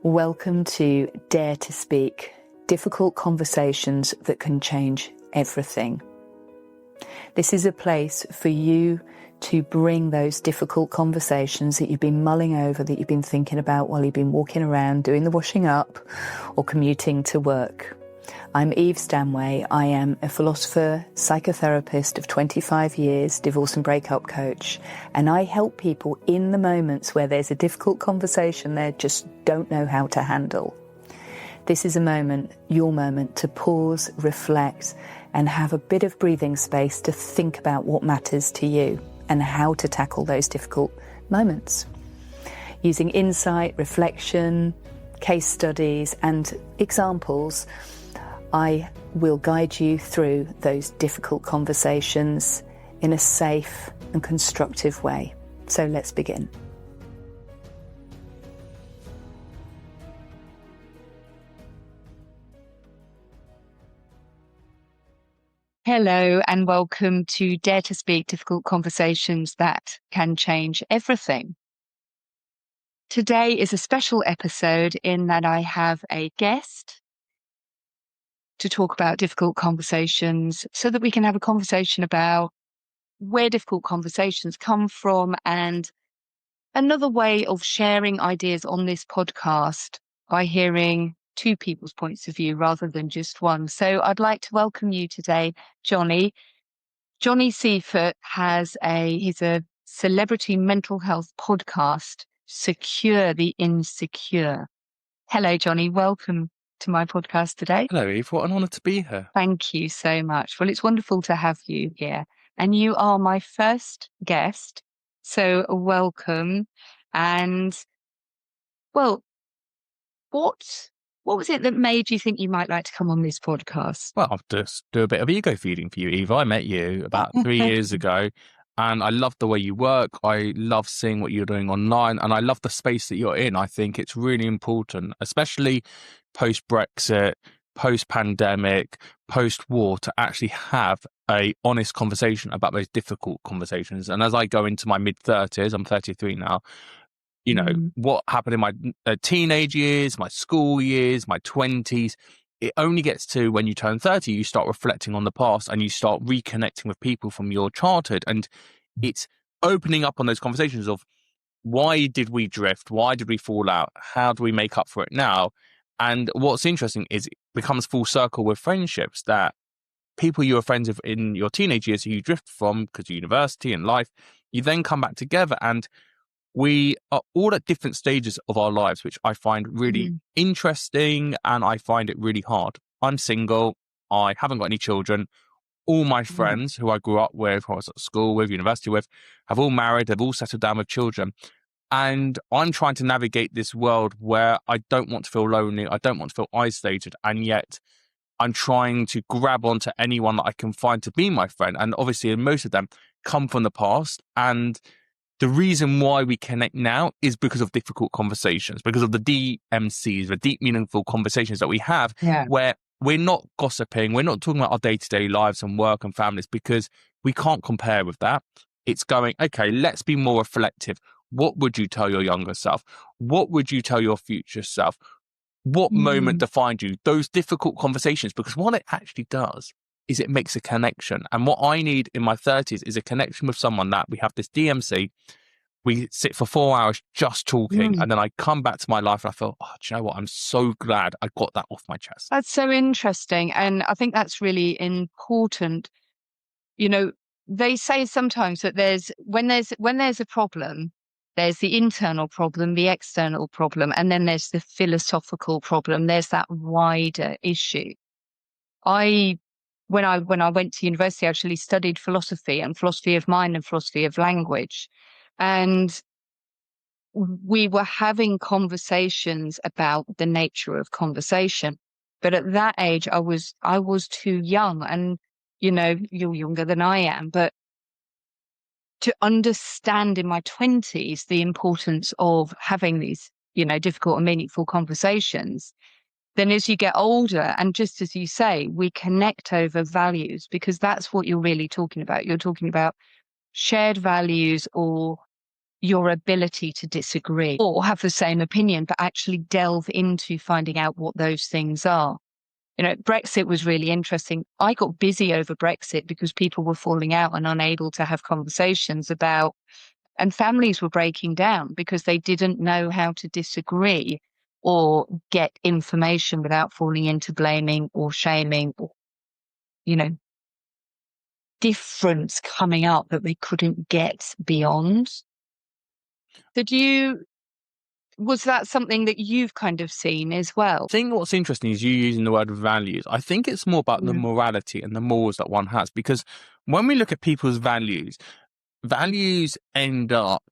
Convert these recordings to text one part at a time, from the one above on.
Welcome to Dare to Speak, difficult conversations that can change everything. This is a place for you to bring those difficult conversations that you've been mulling over, that you've been thinking about while you've been walking around, doing the washing up or commuting to work. I'm Eve Stanway. I am a philosopher, psychotherapist of 25 years, divorce and breakup coach, and I help people in the moments where there's a difficult conversation they just don't know how to handle. This is a moment, your moment, to pause, reflect, and have a bit of breathing space to think about what matters to you and how to tackle those difficult moments. Using insight, reflection, case studies, and examples, I will guide you through those difficult conversations in a safe and constructive way. So let's begin. Hello and welcome to Dare to Speak, difficult conversations that can change everything. Today is a special episode in that I have a guest to talk about difficult conversations so that we can have a conversation about where difficult conversations come from and another way of sharing ideas on this podcast by hearing two people's points of view rather than just one. So I'd like to welcome you today, Johnny. Johnny Seifert he's a celebrity mental health podcast, Secure the Insecure. Hello, Johnny. Welcome to my podcast today. Hello, Eve. What an honour to be here. Thank you so much. Well, it's wonderful to have you here. And you are my first guest, so welcome. And, well, what was it that made you think you might like to come on this podcast? Well, I'll just do a bit of ego feeding for you, Eve. I met you about 3 years ago, and I love the way you work. I love seeing what you're doing online, and I love the space that you're in. I think it's really important, especially post-Brexit, post-pandemic, post-war, to actually have a honest conversation about those difficult conversations. And as I go into my mid-30s, I'm 33 now, you know, what happened in my teenage years, my school years, my 20s, it only gets to when you turn 30, you start reflecting on the past and you start reconnecting with people from your childhood. And it's opening up on those conversations of why did we drift? Why did we fall out? How do we make up for it now? And what's interesting is it becomes full circle with friendships, that people you were friends with in your teenage years who you drift from because of university and life, you then come back together, and we are all at different stages of our lives, which I find really interesting, and I find it really hard. I'm single. I haven't got any children. All my friends who I grew up with, who I was at school with, university with, have all married. They've all settled down with children. And I'm trying to navigate this world where I don't want to feel lonely. I don't want to feel isolated. And yet I'm trying to grab onto anyone that I can find to be my friend. And obviously, most of them come from the past. And the reason why we connect now is because of difficult conversations, because of the DMCs, the deep, meaningful conversations that we have, where we're not gossiping. We're not talking about our day-to-day lives and work and families, because we can't compare with that. It's going, okay, let's be more reflective. What would you tell your younger self? What would you tell your future self? What moment defined you? Those difficult conversations, because what it actually does is it makes a connection. And what I need in my 30s is a connection with someone that we have this DMC. We sit for 4 hours just talking, and then I come back to my life and I feel, oh, do you know what? I'm so glad I got that off my chest. That's so interesting. And I think that's really important. You know, they say sometimes that when there's a problem, there's the internal problem, the external problem, and then there's the philosophical problem. There's that wider issue. When I went to university, I actually studied philosophy and philosophy of mind and philosophy of language. And we were having conversations about the nature of conversation. But at that age, I was too young. And, you know, you're younger than I am. But to understand in my 20s the importance of having these, you know, difficult and meaningful conversations, then as you get older, and just as you say, we connect over values, because that's what you're really talking about. You're talking about shared values or your ability to disagree or have the same opinion, but actually delve into finding out what those things are. Brexit was really interesting. I got busy over Brexit because people were falling out and unable to have conversations about, and families were breaking down because they didn't know how to disagree or get information without falling into blaming or shaming or, difference coming up that they couldn't get beyond. Was that something that you've kind of seen as well? I think what's interesting is you using the word values. I think it's more about the morality and the morals that one has, because when we look at people's values end up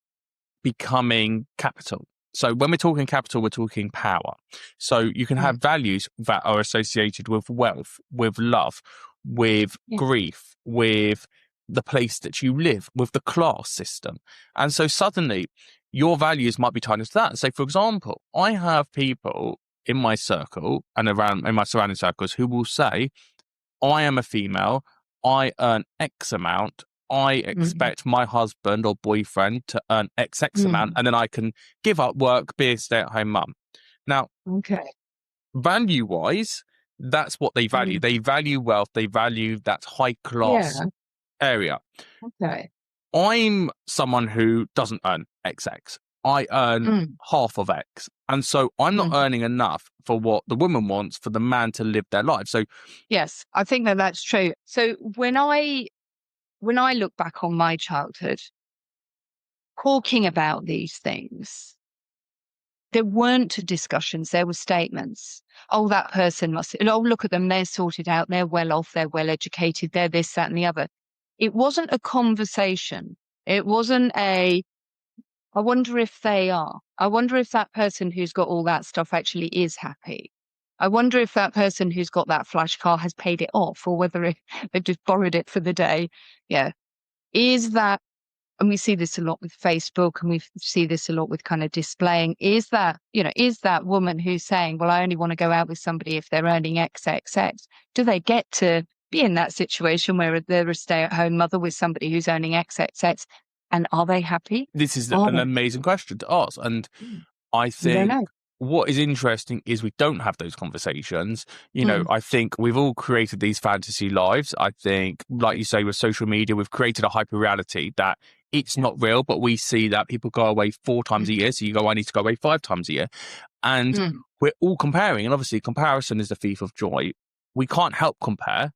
becoming capital. So when we're talking capital, we're talking power. So you can have values that are associated with wealth, with love, with grief, with the place that you live, with the class system. And so suddenly your values might be tied into that. So for example, I have people in my circle and around in my surrounding circles who will say, I am a female, I earn X amount, I expect my husband or boyfriend to earn X amount, and then I can give up work, be a stay-at-home mum. Now, value-wise, that's what they value. They value wealth. They value that high-class area. Okay. I'm someone who doesn't earn XX. I earn half of X. And so I'm not earning enough for what the woman wants for the man to live their life. So yes, I think that's true. So when I look back on my childhood, talking about these things, there weren't discussions, there were statements. Oh, that person look at them, they're sorted out, they're well off, they're well educated, they're this, that, and the other. It wasn't a conversation. It wasn't I wonder if they are. I wonder if that person who's got all that stuff actually is happy. I wonder if that person who's got that flash car has paid it off, or whether they've just borrowed it for the day. Yeah. Is that, and we see this a lot with Facebook, and we see this a lot with kind of displaying, is that woman who's saying, well, I only want to go out with somebody if they're earning XXX. Do they get to be in that situation where they're a stay-at-home mother with somebody who's earning XXX? And are they happy? This is an amazing question to ask. And I think what is interesting is we don't have those conversations. I think we've all created these fantasy lives. I think, like you say, with social media, we've created a hyper reality that it's not real, but we see that people go away 4 times a year. So you go, I need to go away 5 times a year. And we're all comparing. And obviously comparison is the thief of joy. We can't help compare,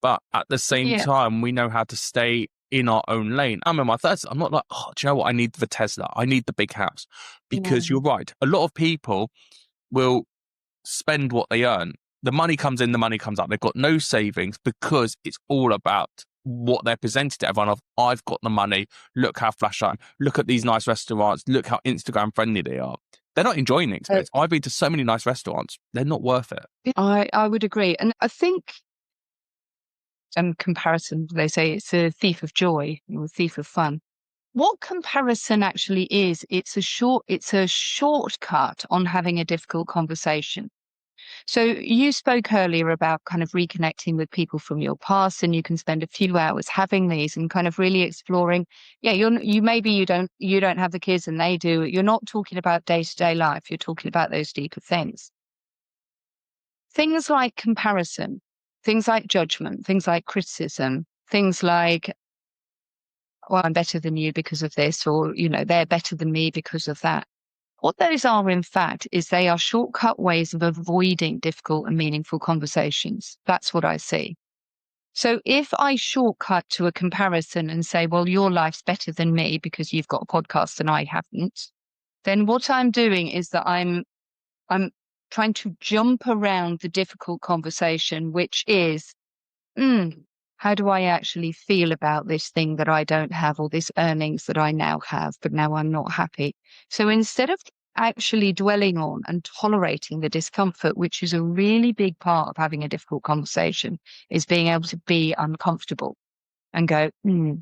but at the same time, we know how to stay in our own lane. I'm in my 30s. I'm not like, do you know what? I need the Tesla. I need the big house. Because you're right. A lot of people will spend what they earn. The money comes in, the money comes out. They've got no savings because it's all about what they're presented to everyone of, I've got the money. Look how flash I am. Look at these nice restaurants. Look how Instagram friendly they are. They're not enjoying the experience. I've been to so many nice restaurants. They're not worth it. I would agree. And I think comparison, they say it's a thief of joy or a thief of fun. What comparison actually is, it's a shortcut on having a difficult conversation. So you spoke earlier about kind of reconnecting with people from your past, and you can spend a few hours having these and kind of really exploring. Yeah, you don't have the kids and they do. You're not talking about day-to-day life. You're talking about those deeper things. Things like comparison, things like judgment, things like criticism, things like, well, I'm better than you because of this, or, they're better than me because of that. What those are, in fact, is they are shortcut ways of avoiding difficult and meaningful conversations. That's what I see. So if I shortcut to a comparison and say, well, your life's better than me because you've got a podcast and I haven't, then what I'm doing is that I'm trying to jump around the difficult conversation, which is, how do I actually feel about this thing that I don't have, or this earnings that I now have, but now I'm not happy? So instead of actually dwelling on and tolerating the discomfort, which is a really big part of having a difficult conversation, is being able to be uncomfortable and go, well,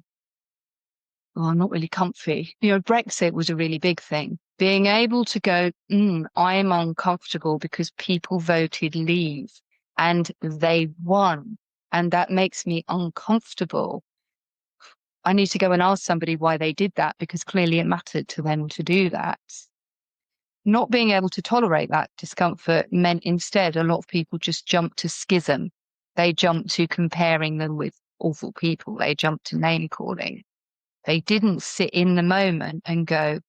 I'm not really comfy. Brexit was a really big thing. Being able to go, I'm uncomfortable because people voted leave and they won. And that makes me uncomfortable. I need to go and ask somebody why they did that, because clearly it mattered to them to do that. Not being able to tolerate that discomfort meant instead a lot of people just jump to schism. They jump to comparing them with awful people. They jump to name calling. They didn't sit in the moment and go,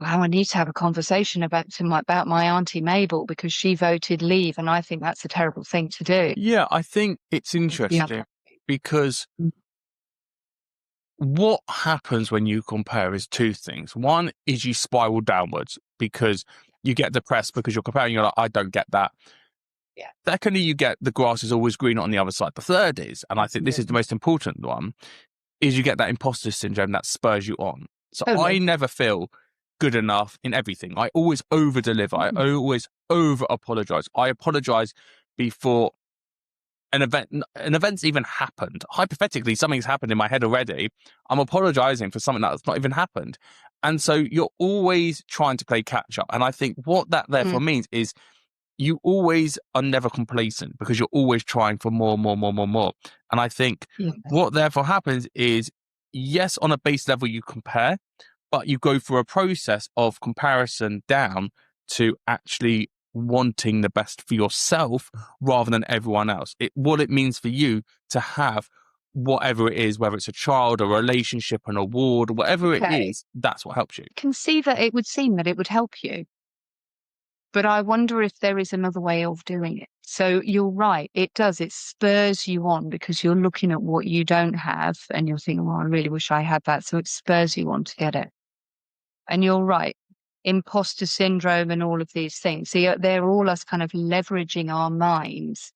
wow, I need to have a conversation about my Auntie Mabel because she voted leave, and I think that's a terrible thing to do. Yeah, I think it's interesting because what happens when you compare is two things. One is you spiral downwards because you get depressed because you're comparing. You're like, I don't get that. Yeah. Secondly, you get the grass is always greener on the other side. The third is, and I think this is the most important one, is you get that imposter syndrome that spurs you on. So I never feel good enough in everything. I always over deliver. I always over apologize. I apologize before an event's even happened. Hypothetically, something's happened in my head already. I'm apologizing for something that's not even happened. And so you're always trying to play catch up. And I think what that therefore means is you always are never complacent because you're always trying for more. And I think what therefore happens is, yes, on a base level, you compare, but you go through a process of comparison down to actually wanting the best for yourself rather than everyone else. What it means for you to have whatever it is, whether it's a child, a relationship, an award, whatever it is, that's what helps you. I can see that it would seem that it would help you. But I wonder if there is another way of doing it. So you're right. It does. It spurs you on because you're looking at what you don't have and you're thinking, well, I really wish I had that. So it spurs you on to get it. And you're right. Imposter syndrome and all of these things. So they're all us kind of leveraging our minds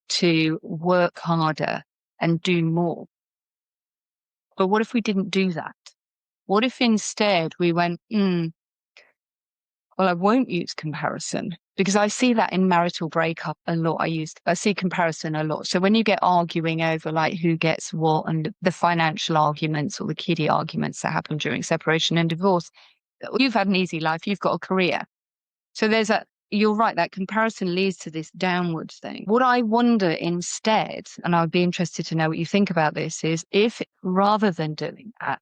to work harder and do more. But what if we didn't do that? What if instead we went, well, I won't use comparison, because I see that in marital breakup a lot. I see comparison a lot. So when you get arguing over like who gets what and the financial arguments or the kiddie arguments that happen during separation and divorce, you've had an easy life, you've got a career. So you're right, that comparison leads to this downward thing. What I wonder instead, and I'd be interested to know what you think about this, is if rather than doing that,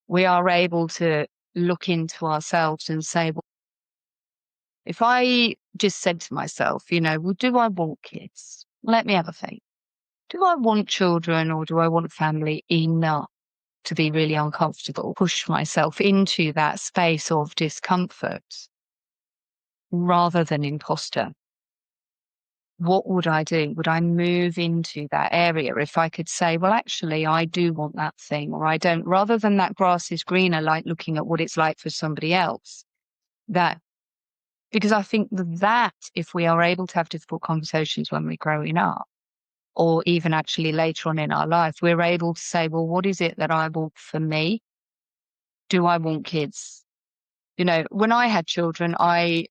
we are able to look into ourselves and say, well, if I just said to myself, well, do I want kids? Let me have a think. Do I want children or do I want a family enough to be really uncomfortable, push myself into that space of discomfort rather than imposter? What would I do? Would I move into that area if I could say, well, actually, I do want that thing or I don't, rather than that grass is greener, like looking at what it's like for somebody else? Because I think that if we are able to have difficult conversations when we're growing up, or even actually later on in our life, we're able to say, well, what is it that I want for me? Do I want kids? When I had children, I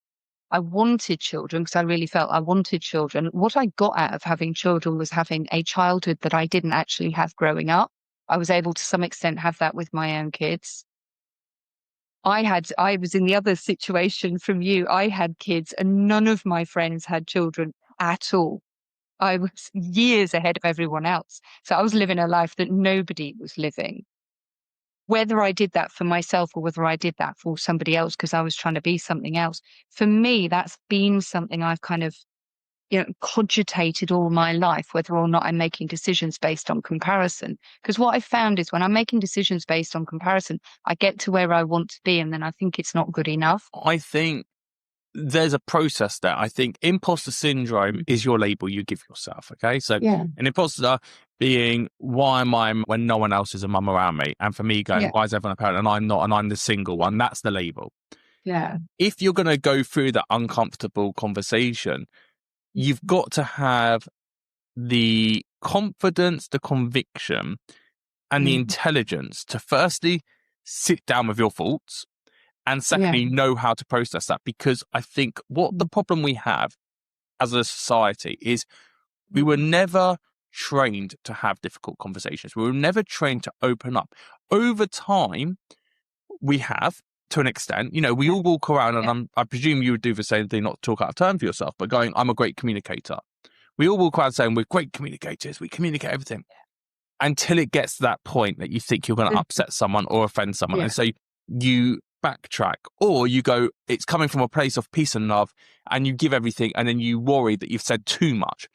wanted children because I really felt I wanted children. What I got out of having children was having a childhood that I didn't actually have growing up. I was able to some extent have that with my own kids. I was in the other situation from you. I had kids and none of my friends had children at all. I was years ahead of everyone else. So I was living a life that nobody was living. Whether I did that for myself or whether I did that for somebody else because I was trying to be something else, for me, that's been something I've kind of cogitated all my life, whether or not I'm making decisions based on comparison. Because what I found is when I'm making decisions based on comparison, I get to where I want to be and then I think it's not good enough. I think there's a process there. I think imposter syndrome is your label you give yourself. Okay. So an imposter being, why am I when no one else is a mum around me? And for me going, why is everyone a parent and I'm not, and I'm the single one? That's the label. Yeah. If you're going to go through that uncomfortable conversation, you've got to have the confidence, the conviction, and the intelligence to firstly sit down with your thoughts and secondly know how to process that. Because I think what the problem we have as a society is we were never trained to have difficult conversations. We were never trained to open up. Over time, we have, to an extent, we all walk around and I presume you would do the same thing, not to talk out of turn for yourself, but going, I'm a great communicator. We all walk around saying we're great communicators. We communicate everything. until it gets to that point that you think you're going to upset someone or offend someone. Yeah. And so you backtrack, or you go, it's coming from a place of peace and love, and you give everything, and then you worry that you've said too much.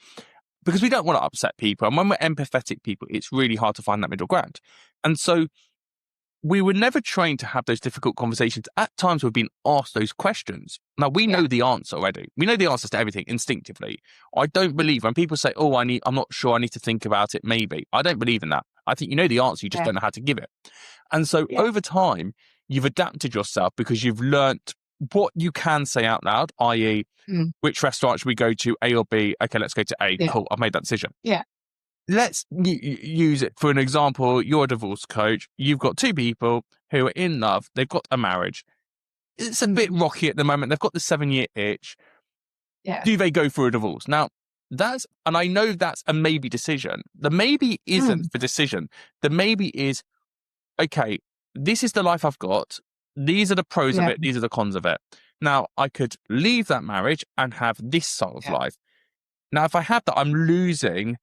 Because we don't want to upset people. And when we're empathetic people, it's really hard to find that middle ground. And so we were never trained to have those difficult conversations. At times we've been asked those questions. Now we know the answer already. We know the answers to everything instinctively. I don't believe when people say, oh, I'm not sure, I need to think about it, maybe. I don't believe in that. I think you know the answer, you just don't know how to give it. And so over time, you've adapted yourself because you've learnt what you can say out loud, i.e., which restaurant should we go to, A or B? Okay, let's go to A. Cool, I've made that decision. Yeah. Let's use it for an example. You're a divorce coach. You've got two people who are in love. They've got a marriage. It's a bit rocky at the moment. They've got the 7-year itch. Yeah. Do they go for a divorce? Now, and I know that's a maybe decision. The maybe isn't the decision. The maybe is, okay, this is the life I've got. These are the pros of it. These are the cons of it. Now, I could leave that marriage and have this sort of life. Now, if I have that, I'm losing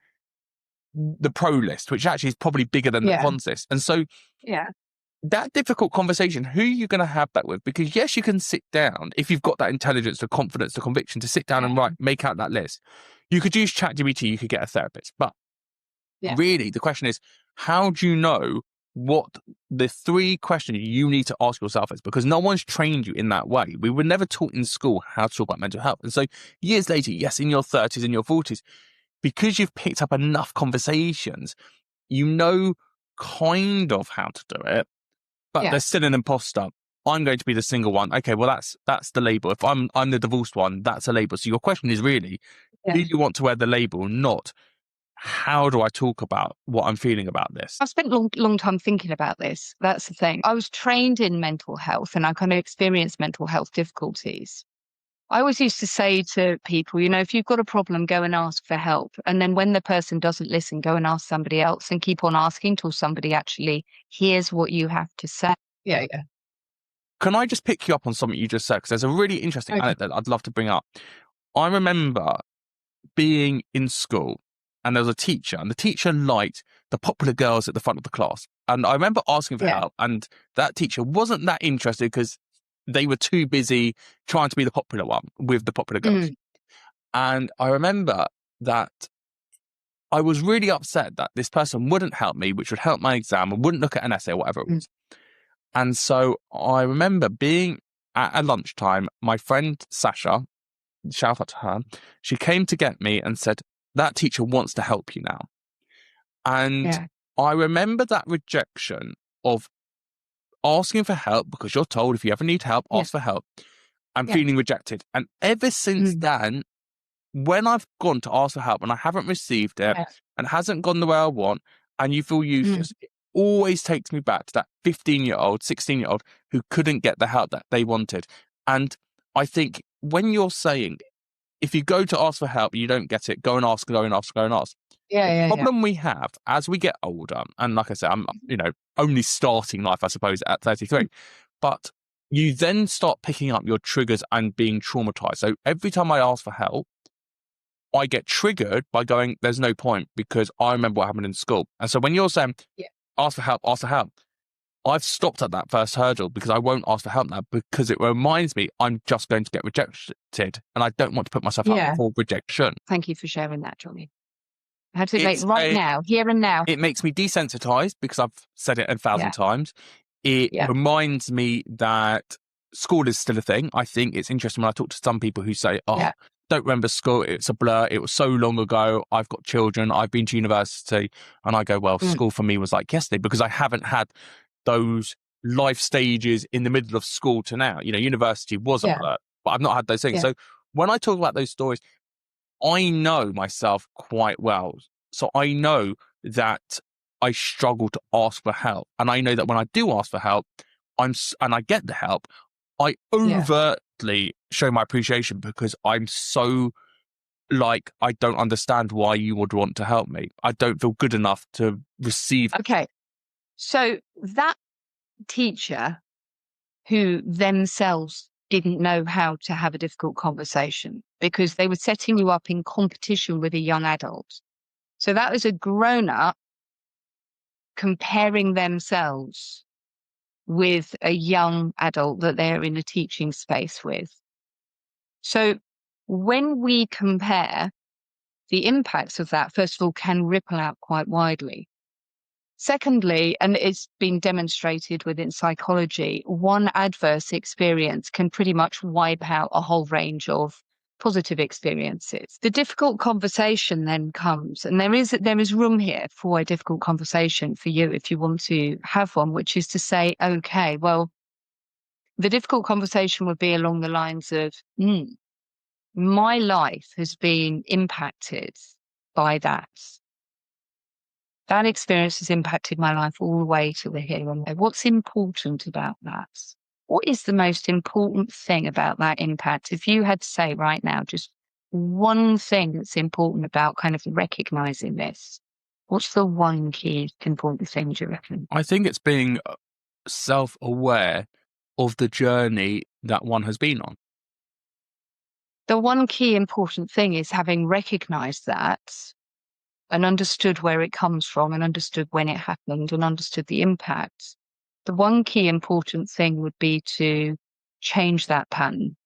the pro list, which actually is probably bigger than the cons list. And so that difficult conversation, who are you going to have that with? Because yes, you can sit down, if you've got that intelligence, the confidence, the conviction to sit down and make out that list. You could use ChatGPT, you could get a therapist. But really, the question is, how do you know what the 3 questions you need to ask yourself is? Because no one's trained you in that way. We were never taught in school how to talk about mental health. And so years later, yes, in your 30s, in your 40s, because you've picked up enough conversations, you know kind of how to do it, but there's still an imposter. I'm going to be the single one. Okay, well, that's the label. If I'm the divorced one, that's a label. So your question is really, do you want to wear the label, not how do I talk about what I'm feeling about this? I've spent a long time thinking about this. That's the thing. I was trained in mental health and I kind of experienced mental health difficulties. I always used to say to people, if you've got a problem, go and ask for help. And then when the person doesn't listen, go and ask somebody else and keep on asking till somebody actually hears what you have to say. Yeah. Can I just pick you up on something you just said? Because there's a really interesting anecdote I'd love to bring up. I remember being in school and there was a teacher, and the teacher liked the popular girls at the front of the class. And I remember asking for help, and that teacher wasn't that interested because they were too busy trying to be the popular one with the popular girls. And I remember that I was really upset that this person wouldn't help me, which would help my exam, and wouldn't look at an essay or whatever it was. And so I remember being at a lunchtime, my friend Sasha, shout out to her, she came to get me and said, that teacher wants to help you now. And I remember that rejection of asking for help, because you're told if you ever need help, ask for help, and feeling rejected. And ever since then, when I've gone to ask for help and I haven't received it and it hasn't gone the way I want, and you feel useless, it always takes me back to that 15-year-old, 16-year-old who couldn't get the help that they wanted. And I think when you're saying, if you go to ask for help, you don't get it, go and ask, go and ask, go and ask. The problem we have as we get older, and like I said, I'm only starting life, I suppose, at 33, but you then start picking up your triggers and being traumatized. So every time I ask for help, I get triggered by going, there's no point, because I remember what happened in school. And so when you're saying, ask for help, I've stopped at that first hurdle because I won't ask for help now, because it reminds me I'm just going to get rejected and I don't want to put myself up for rejection. Thank you for sharing that, Johnny. I had to now, here and now. It makes me desensitized because I've said it 1,000 times. It reminds me that school is still a thing. I think it's interesting when I talk to some people who say, don't remember school, it's a blur, it was so long ago, I've got children, I've been to university. And I go, well, school for me was like yesterday, because I haven't had those life stages in the middle of school to now. University was a blur, but I've not had those things. So when I talk about those stories, I know myself quite well. So I know that I struggle to ask for help. And I know that when I do ask for help, and I get the help, I overtly show my appreciation, because I'm so I don't understand why you would want to help me. I don't feel good enough to receive. Okay. So that teacher who themselves didn't know how to have a difficult conversation because they were setting you up in competition with a young adult. So that was a grown-up comparing themselves with a young adult that they're in a teaching space with. So when we compare, the impacts of that, first of all, can ripple out quite widely. Secondly, and it's been demonstrated within psychology, one adverse experience can pretty much wipe out a whole range of positive experiences. The difficult conversation then comes, and there is room here for a difficult conversation for you if you want to have one, which is to say, okay, well, the difficult conversation would be along the lines of, my life has been impacted by that. That experience has impacted my life all the way to the here and now. What's important about that? What is the most important thing about that impact? If you had to say right now, just one thing that's important about kind of recognizing this, what's the one key important thing, do you reckon? I think it's being self-aware of the journey that one has been on. The one key important thing is having recognized that and understood where it comes from and understood when it happened and understood the impact. The one key important thing would be to change that pattern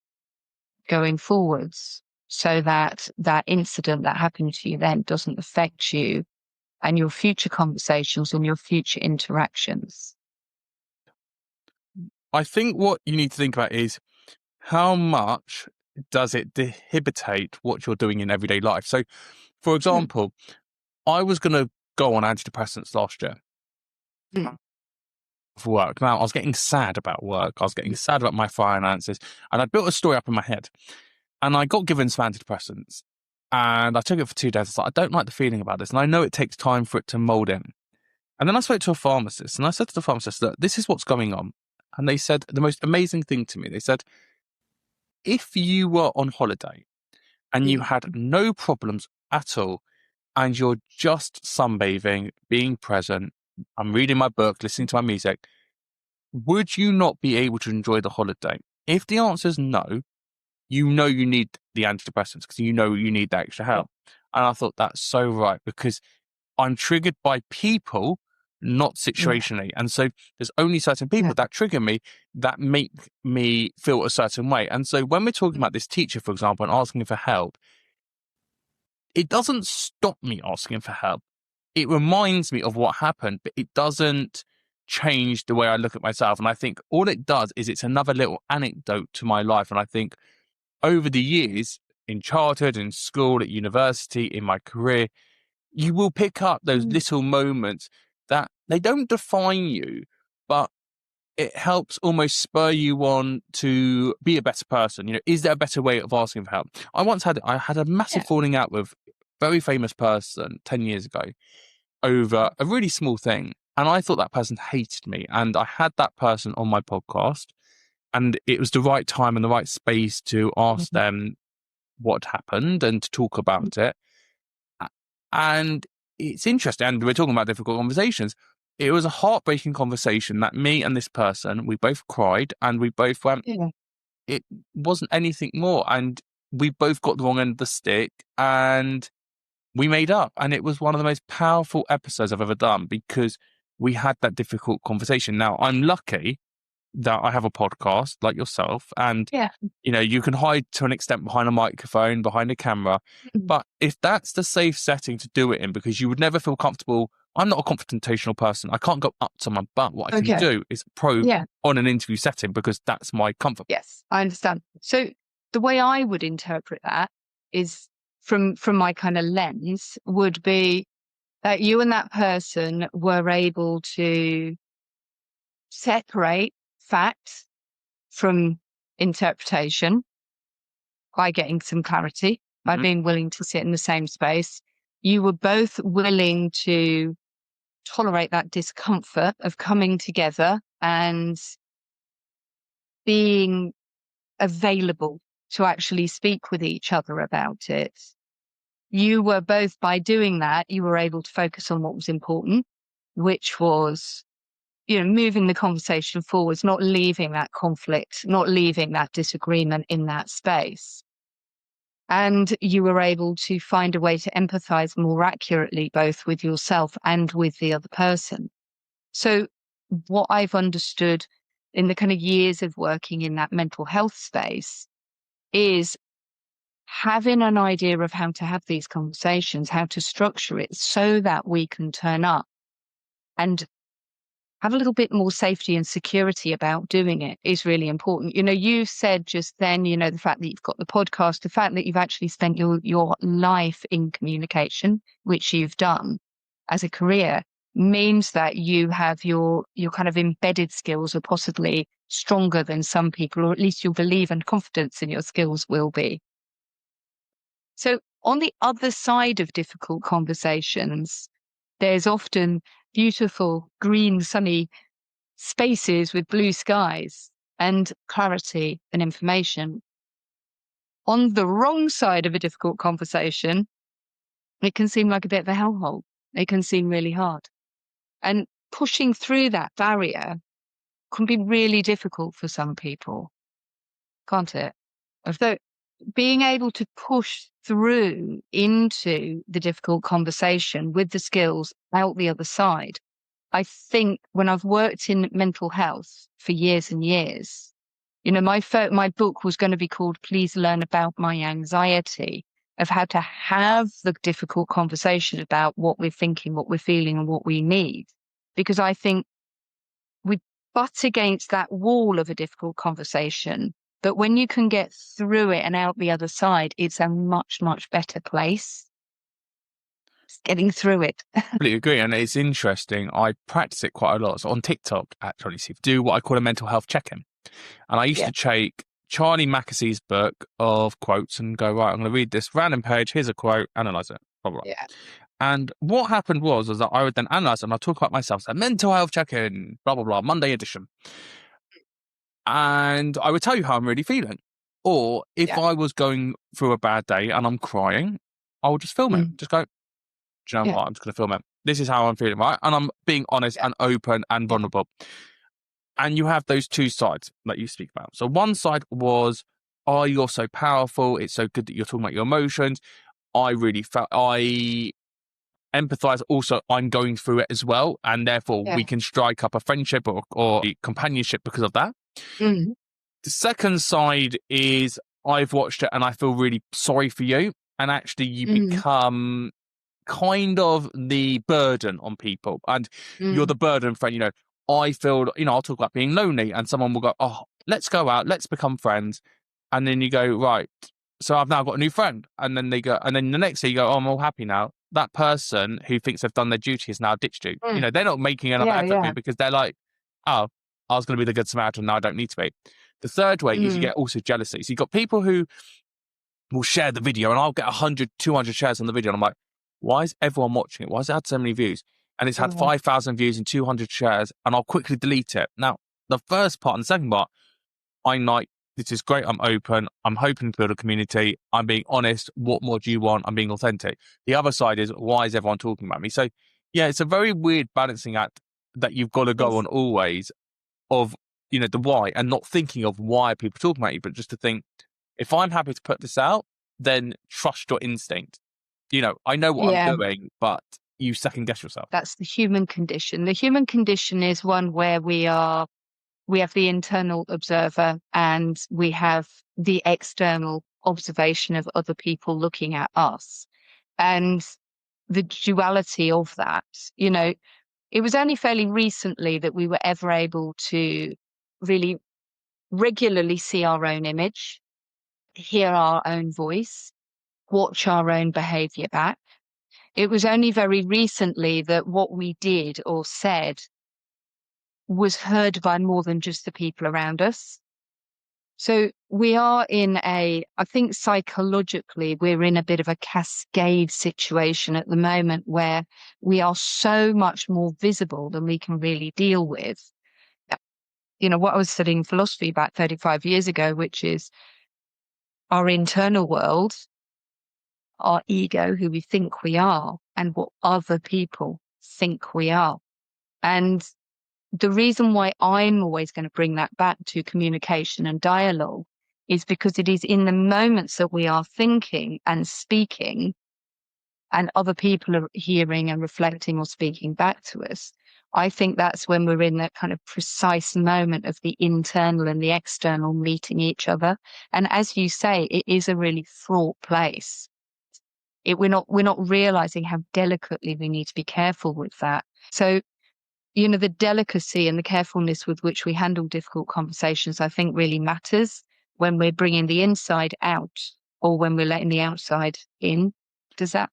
going forwards so that that incident that happened to you then doesn't affect you and your future conversations and your future interactions. I think what you need to think about is how much does it debilitate what you're doing in everyday life? So, for example, I was going to go on antidepressants last year for work. Now, I was getting sad about work. I was getting sad about my finances. And I built a story up in my head. And I got given some antidepressants. And I took it for 2 days. I was like, I don't like the feeling about this. And I know it takes time for it to mold in. And then I spoke to a pharmacist. And I said to the pharmacist, look, this is what's going on. And they said the most amazing thing to me. They said, if you were on holiday and you had no problems at all, and you're just sunbathing, being present, I'm reading my book, listening to my music, would you not be able to enjoy the holiday? If the answer is no, you know you need the antidepressants because you know you need that extra help. And I thought that's so right because I'm triggered by people, not situationally. And so there's only certain people that trigger me that make me feel a certain way. And so when we're talking about this teacher, for example, and asking for help, it doesn't stop me asking for help. It reminds me of what happened, but it doesn't change the way I look at myself. And I think all it does is it's another little anecdote to my life. And I think over the years, in childhood, in school, at university, in my career, you will pick up those little moments that they don't define you, but it helps almost spur you on to be a better person. You know, is there a better way of asking for help? I had a massive falling out with a very famous person 10 years ago over a really small thing. And I thought that person hated me. And I had that person on my podcast and it was the right time and the right space to ask them what happened and to talk about it. And it's interesting. And we're talking about difficult conversations. It was a heartbreaking conversation that me and this person, we both cried and we both went, it wasn't anything more. And we both got the wrong end of the stick and we made up. And it was one of the most powerful episodes I've ever done because we had that difficult conversation. Now, I'm lucky that I have a podcast like yourself and, you know, you can hide to an extent behind a microphone, behind a camera. But if that's the safe setting to do it in, because you would never feel comfortable. I'm not a confrontational person. I can't go up to my butt. What I can do is probe on an interview setting because that's my comfort. Yes, I understand. So the way I would interpret that is from my kind of lens would be that you and that person were able to separate facts from interpretation by getting some clarity, by being willing to sit in the same space. You were both willing to tolerate that discomfort of coming together and being available to actually speak with each other about it. You were both, by doing that, you were able to focus on what was important, which was, you know, moving the conversation forwards, not leaving that conflict, not leaving that disagreement in that space. And you were able to find a way to empathize more accurately, both with yourself and with the other person. So what I've understood in the kind of years of working in that mental health space is having an idea of how to have these conversations, how to structure it so that we can turn up and have a little bit more safety and security about doing it is really important. You know, you said just then, you know, the fact that you've got the podcast, the fact that you've actually spent your life in communication, which you've done as a career, means that you have your kind of embedded skills are possibly stronger than some people, or at least your belief and confidence in your skills will be. So on the other side of difficult conversations, there's often beautiful, green, sunny spaces with blue skies and clarity and information. On the wrong side of a difficult conversation, it can seem like a bit of a hellhole. It can seem really hard. And pushing through that barrier can be really difficult for some people, can't it? So being able to push through into the difficult conversation with the skills out the other side. I think when I've worked in mental health for years and years, you know, my book was going to be called Please Learn About My Anxiety, of how to have the difficult conversation about what we're thinking, what we're feeling, and what we need. Because I think we butt against that wall of a difficult conversation. But when you can get through it and out the other side, it's a much, much better place. It's getting through it. Completely agree. And it's interesting. I practice it quite a lot. So on TikTok, actually, do what I call a mental health check-in. And I used to take Charlie Mackessy's book of quotes and go, right, I'm going to read this random page. Here's a quote, analyze it. Blah, blah, blah. Yeah. And what happened was that I would then analyze it and I'll talk about myself. So mental health check-in, blah, blah, blah, Monday edition. And I would tell you how I'm really feeling. Or if I was going through a bad day and I'm crying, I would just film it. Just go, do you know what? I'm just going to film it. This is how I'm feeling, right? And I'm being honest and open and vulnerable. And you have those two sides that you speak about. So one side was, oh, you're so powerful. It's so good that you're talking about your emotions. I really felt, I empathize. Also, I'm going through it as well. And therefore, we can strike up a friendship or a companionship because of that. The second side is, I've watched it and I feel really sorry for you. And actually, you become kind of the burden on people. And you're the burden friend, you know. I feel, you know, I'll talk about being lonely and someone will go, oh, let's go out, let's become friends. And then you go, right, so I've now got a new friend. And then they go, and then the next day you go, oh, I'm all happy now. That person who thinks they've done their duty has now ditched you. You know, they're not making enough effort because they're like, oh, I was going to be the good Samaritan, now I don't need to be. The third way is you get also jealousy. So you've got people who will share the video and I'll get 100, 200 shares on the video. And I'm like, why is everyone watching it? Why has it had so many views? And it's had 5,000 views and 200 shares, and I'll quickly delete it. Now, the first part and the second part, I'm like, this is great. I'm open. I'm hoping to build a community. I'm being honest. What more do you want? I'm being authentic. The other side is, why is everyone talking about me? So, yeah, it's a very weird balancing act that you've got to go on always of, you know, the why, and not thinking of why people are talking about you, but just to think, if I'm happy to put this out, then trust your instinct. You know, I know what I'm doing, but you second guess yourself. That's the human condition. The human condition is one where we have the internal observer and we have the external observation of other people looking at us. And the duality of that, you know, it was only fairly recently that we were ever able to really regularly see our own image, hear our own voice, watch our own behavior back. It was only very recently that what we did or said was heard by more than just the people around us. So we are I think psychologically, we're in a bit of a cascade situation at the moment where we are so much more visible than we can really deal with. You know, what I was studying philosophy back 35 years ago, which is our internal world, our ego, who we think we are, and what other people think we are. And the reason why I'm always going to bring that back to communication and dialogue is because it is in the moments that we are thinking and speaking and other people are hearing and reflecting or speaking back to us, I think that's when we're in that kind of precise moment of the internal and the external meeting each other. And as you say, it is a really fraught place. We're not realizing how delicately we need to be careful with that. So, the delicacy and the carefulness with which we handle difficult conversations, I think really matters when we're bringing the inside out or when we're letting the outside in. Does that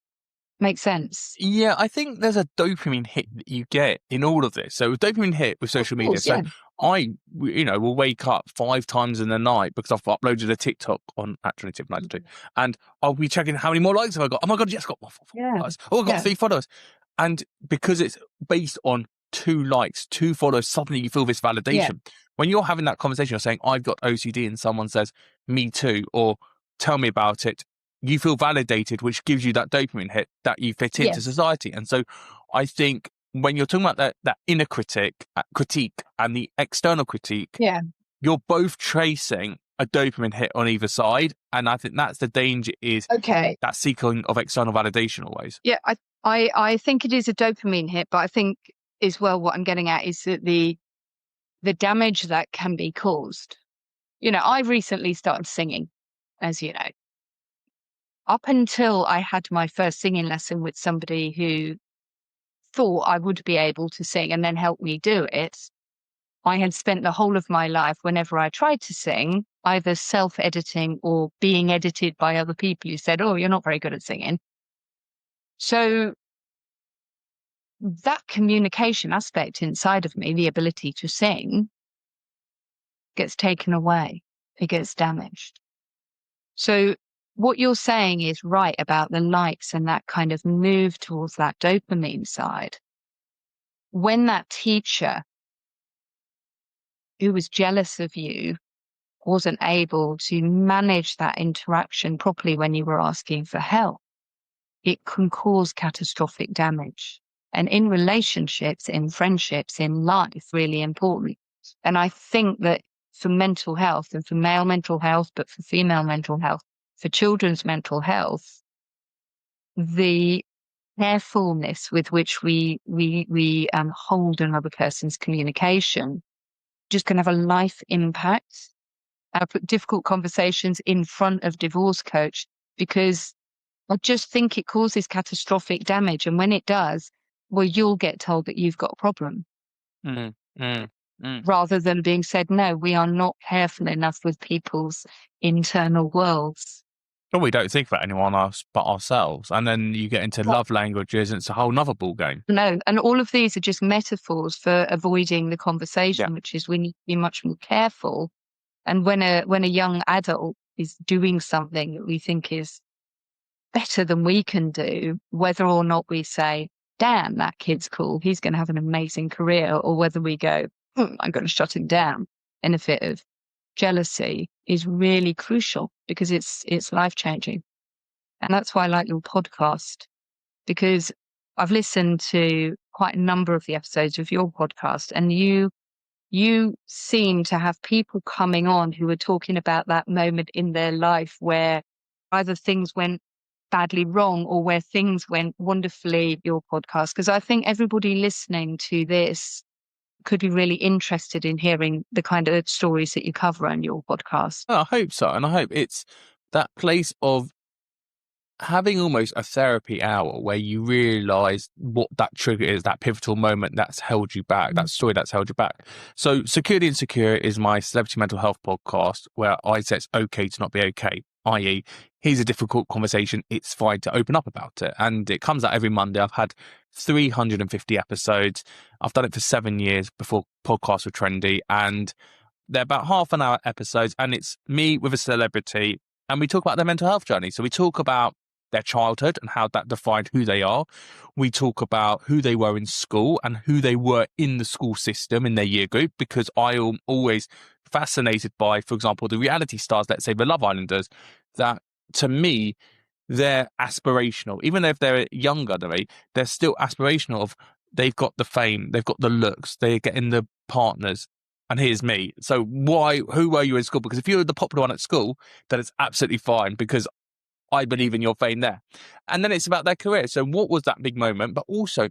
make sense? Yeah, I think there's a dopamine hit that you get in all of this. So dopamine hit with social media. Course, yeah. So I, will wake up 5 times in the night because I've uploaded a TikTok on actually tip 92, and I'll be checking how many more likes have I got. Oh my god, yes, got 4 followers. Oh, I got 3 followers, and because it's based on 2 likes, 2 follows, suddenly you feel this validation. When you're having that conversation, you're saying I've got OCD, and someone says me too, or tell me about it. You feel validated, which gives you that dopamine hit that you fit into society. And so I think when you're talking about that inner critique and the external critique, you're both tracing a dopamine hit on either side. And I think that's the danger, is that seeking of external validation always. Yeah, I think it is a dopamine hit, but I think as well what I'm getting at is that the damage that can be caused. I've recently started singing, as you know. Up until I had my first singing lesson with somebody who thought I would be able to sing and then helped me do it, I had spent the whole of my life, whenever I tried to sing, either self-editing or being edited by other people who said, oh, you're not very good at singing. So that communication aspect inside of me, the ability to sing, gets taken away. It gets damaged. So what you're saying is right about the likes and that kind of move towards that dopamine side. When that teacher who was jealous of you wasn't able to manage that interaction properly when you were asking for help, it can cause catastrophic damage. And in relationships, in friendships, in life, really important. And I think that for mental health, and for male mental health, but for female mental health, for children's mental health, the carefulness with which we hold another person's communication just can have a life impact. I put difficult conversations in front of divorce coach because I just think it causes catastrophic damage. And when it does, well, you'll get told that you've got a problem. Rather than being said, no, we are not careful enough with people's internal worlds. Well, we don't think about anyone else but ourselves. And then you get into love languages, and it's a whole nother ball game. No, and all of these are just metaphors for avoiding the conversation, which is we need to be much more careful. And when a young adult is doing something that we think is better than we can do, whether or not we say, damn, that kid's cool, he's going to have an amazing career, or whether we go, I'm going to shut him down in a fit of jealousy, is really crucial because it's life-changing. And that's why I like your podcast, because I've listened to quite a number of the episodes of your podcast, and you seem to have people coming on who are talking about that moment in their life where either things went badly wrong or where things went wonderfully, your podcast. Because I think everybody listening to this could be really interested in hearing the kind of stories that you cover on your podcast. Oh, I hope so. And I hope it's that place of having almost a therapy hour where you realise what that trigger is, that pivotal moment that's held you back, that story that's held you back. So Securely Insecure is my celebrity mental health podcast where I say it's okay to not be okay, i.e. here's a difficult conversation, it's fine to open up about it. And it comes out every Monday. I've had 350 episodes. I've done it for 7 years before podcasts were trendy, and they're about half an hour episodes, and it's me with a celebrity, and we talk about their mental health journey. So we talk about their childhood and how that defined who they are. We talk about who they were in school and who they were in the school system in their year group, because I am always fascinated by, for example, the reality stars, let's say the Love Islanders, that to me, they're aspirational. Even though if they're younger than me, they're still aspirational of they've got the fame, they've got the looks, they're getting the partners. And here's me. So who were you in school? Because if you're the popular one at school, then it's absolutely fine because I believe in your fame there. And then it's about their career. So what was that big moment? But also,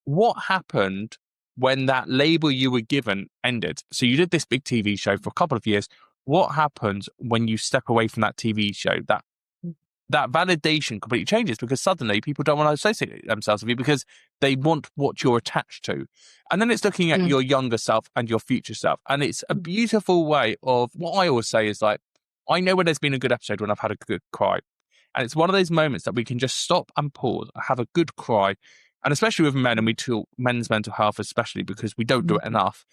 what happened when that label you were given ended. So you did this big TV show for a couple of years. What happens when you step away from that TV show? That validation completely changes, because suddenly people don't want to associate themselves with you because they want what you're attached to. And then it's looking at your younger self and your future self. And it's a beautiful way of, what I always say is like, I know when there's been a good episode when I've had a good cry. And it's one of those moments that we can just stop and pause, have a good cry. And especially with men, and we talk men's mental health, especially because we don't do it enough.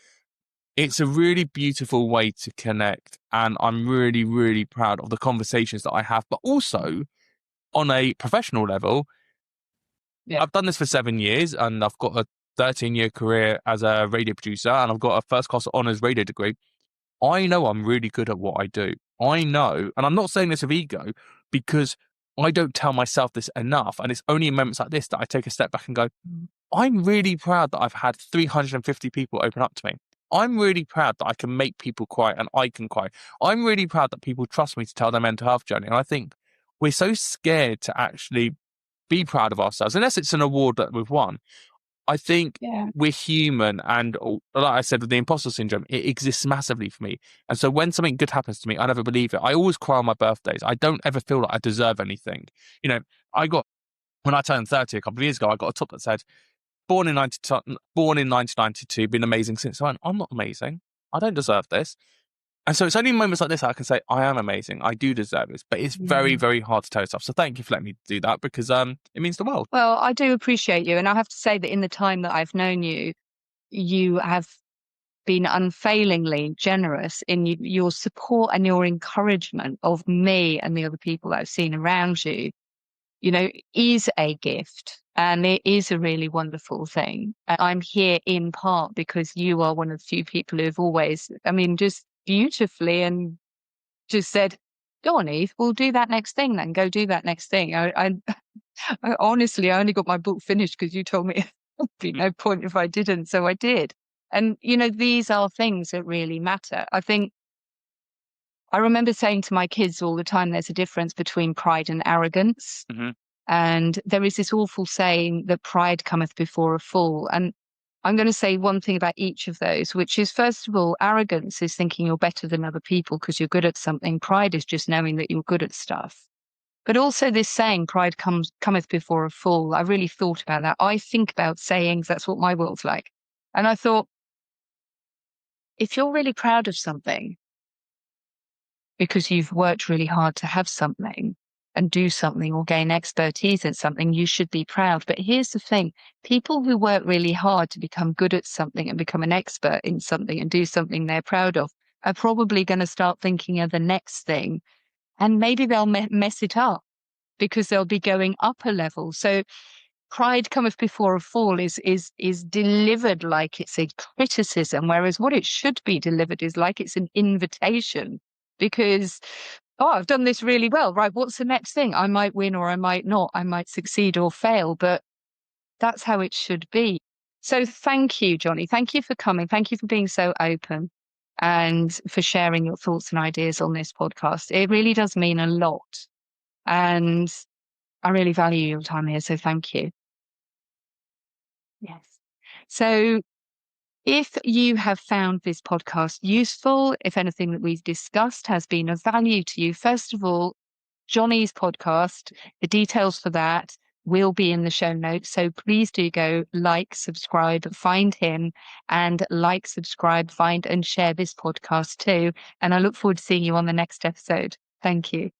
It's a really beautiful way to connect. And I'm really, really proud of the conversations that I have, but also on a professional level, I've done this for 7 years and I've got a 13-year career as a radio producer, and I've got a first class honours radio degree. I know I'm really good at what I do. I know, and I'm not saying this with ego, because I don't tell myself this enough. And it's only in moments like this that I take a step back and go, I'm really proud that I've had 350 people open up to me. I'm really proud that I can make people cry and I can cry. I'm really proud that people trust me to tell their mental health journey. And I think we're so scared to actually be proud of ourselves, unless it's an award that we've won. I think we're human. And like I said, with the imposter syndrome, it exists massively for me. And so when something good happens to me, I never believe it. I always cry on my birthdays. I don't ever feel like I deserve anything. You know, when I turned 30 a couple of years ago, I got a top that said, born in 1992, been amazing since. So I'm not amazing. I don't deserve this. And so it's only in moments like this that I can say, I am amazing. I do deserve this. But it's very, very hard to tell yourself. So thank you for letting me do that, because it means the world. Well, I do appreciate you. And I have to say that in the time that I've known you, you have been unfailingly generous in your support and your encouragement of me and the other people that I've seen around you, is a gift. And it is a really wonderful thing. And I'm here in part because you are one of the few people who've always, just beautifully and just said, go on, Eve, we'll do that next thing then. Go do that next thing. I honestly, I only got my book finished because you told me there'd be no point if I didn't. So I did. And, these are things that really matter. I remember saying to my kids all the time, there's a difference between pride and arrogance. And there is this awful saying that pride cometh before a fall. And I'm going to say one thing about each of those, which is, first of all, arrogance is thinking you're better than other people because you're good at something. Pride is just knowing that you're good at stuff. But also this saying, pride cometh before a fall. I really thought about that. I think about sayings. That's what my world's like. And I thought, if you're really proud of something because you've worked really hard to have something and do something or gain expertise in something, you should be proud. But here's the thing. People who work really hard to become good at something and become an expert in something and do something they're proud of are probably going to start thinking of the next thing. And maybe they'll mess it up because they'll be going up a level. So pride cometh before a fall is delivered like it's a criticism, whereas what it should be delivered is like it's an invitation. Because, I've done this really well, right? What's the next thing? I might win or I might not. I might succeed or fail, but that's how it should be. So thank you, Johnny. Thank you for coming. Thank you for being so open and for sharing your thoughts and ideas on this podcast. It really does mean a lot. And I really value your time here. So thank you. Yes. So if you have found this podcast useful, if anything that we've discussed has been of value to you, first of all, Johnny's podcast, the details for that will be in the show notes. So please do go like, subscribe, find him, and like, subscribe, find and share this podcast too. And I look forward to seeing you on the next episode. Thank you.